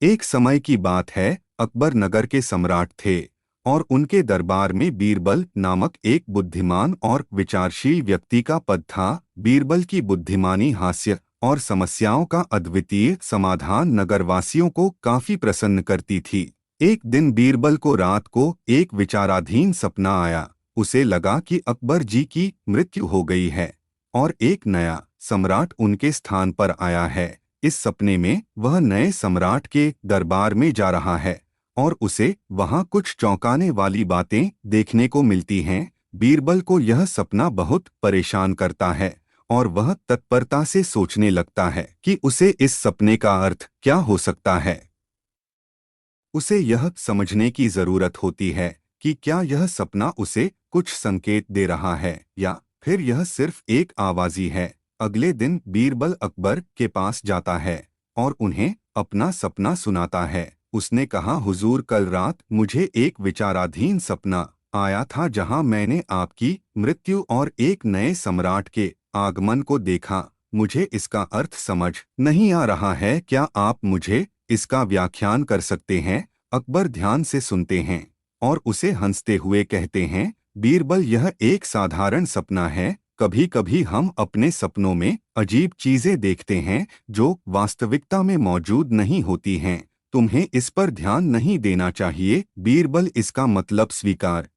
एक समय की बात है, अकबर नगर के सम्राट थे और उनके दरबार में बीरबल नामक एक बुद्धिमान और विचारशील व्यक्ति का पद था। बीरबल की बुद्धिमानी, हास्य और समस्याओं का अद्वितीय समाधान नगरवासियों को काफी प्रसन्न करती थी। एक दिन बीरबल को रात को एक विचाराधीन सपना आया। उसे लगा कि अकबर जी की मृत्यु हो गई है और एक नया सम्राट उनके स्थान पर आया है। इस सपने में वह नए सम्राट के दरबार में जा रहा है और उसे वहां कुछ चौंकाने वाली बातें देखने को मिलती हैं। बीरबल को यह सपना बहुत परेशान करता है और वह तत्परता से सोचने लगता है कि उसे इस सपने का अर्थ क्या हो सकता है। उसे यह समझने की जरूरत होती है कि क्या यह सपना उसे कुछ संकेत दे रहा है या फिर यह सिर्फ एक आवाज़ी है। अगले दिन बीरबल अकबर के पास जाता है और उन्हें अपना सपना सुनाता है। उसने कहा, हुजूर, कल रात मुझे एक विचाराधीन सपना आया था जहां मैंने आपकी मृत्यु और एक नए सम्राट के आगमन को देखा। मुझे इसका अर्थ समझ नहीं आ रहा है, क्या आप मुझे इसका व्याख्यान कर सकते हैं? अकबर ध्यान से सुनते हैं और उसे हंसते हुए कहते हैं, बीरबल, यह एक साधारण सपना है। कभी कभी हम अपने सपनों में अजीब चीजें देखते हैं जो वास्तविकता में मौजूद नहीं होती हैं। तुम्हें इस पर ध्यान नहीं देना चाहिए। बीरबल इसका मतलब स्वीकार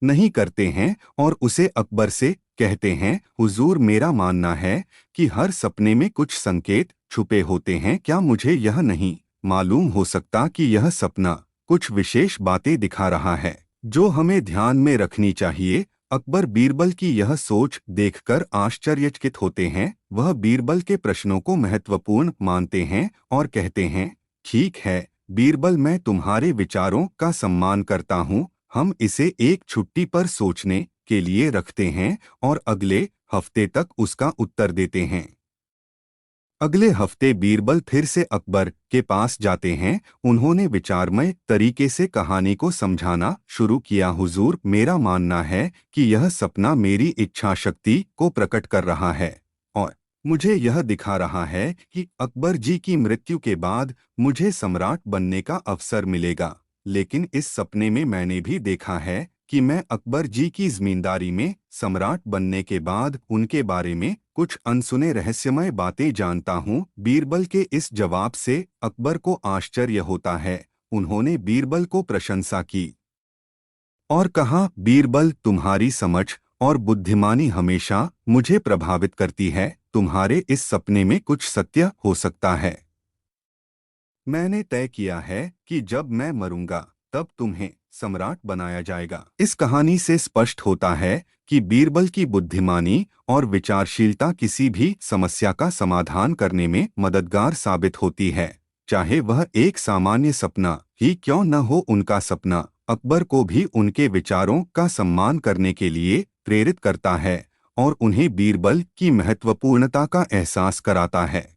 नहीं करते हैं और उसे अकबर से कहते हैं, हुजूर, मेरा मानना है कि हर सपने में कुछ संकेत छुपे होते हैं। क्या मुझे यह नहीं मालूम हो सकता कि यह सपना कुछ विशेष बातें दिखा रहा है जो हमें ध्यान में रखनी चाहिए? अकबर बीरबल की यह सोच देखकर आश्चर्यचकित होते हैं। वह बीरबल के प्रश्नों को महत्वपूर्ण मानते हैं और कहते हैं, ठीक है बीरबल, मैं तुम्हारे विचारों का सम्मान करता हूँ। हम इसे एक छुट्टी पर सोचने के लिए रखते हैं और अगले हफ्ते तक उसका उत्तर देते हैं। अगले हफ्ते बीरबल फिर से अकबर के पास जाते हैं। उन्होंने विचारमय तरीके से कहानी को समझाना शुरू किया। हुजूर, मेरा मानना है कि यह सपना मेरी इच्छा शक्ति को प्रकट कर रहा है और मुझे यह दिखा रहा है कि अकबर जी की मृत्यु के बाद मुझे सम्राट बनने का अवसर मिलेगा। लेकिन इस सपने में मैंने भी देखा है कि मैं अकबर जी की जिम्मेदारी में सम्राट बनने के बाद उनके बारे में कुछ अनसुने रहस्यमय बातें जानता हूँ। बीरबल के इस जवाब से अकबर को आश्चर्य होता है। उन्होंने बीरबल को प्रशंसा की और कहा, बीरबल, तुम्हारी समझ और बुद्धिमानी हमेशा मुझे प्रभावित करती है। तुम्हारे इस सपने में कुछ सत्य हो सकता है। मैंने तय किया है कि जब मैं मरूंगा तब तुम्हें सम्राट बनाया जाएगा। इस कहानी से स्पष्ट होता है कि बीरबल की बुद्धिमानी और विचारशीलता किसी भी समस्या का समाधान करने में मददगार साबित होती है, चाहे वह एक सामान्य सपना ही क्यों न हो। उनका सपना अकबर को भी उनके विचारों का सम्मान करने के लिए प्रेरित करता है और उन्हें बीरबल की महत्वपूर्णता का एहसास कराता है।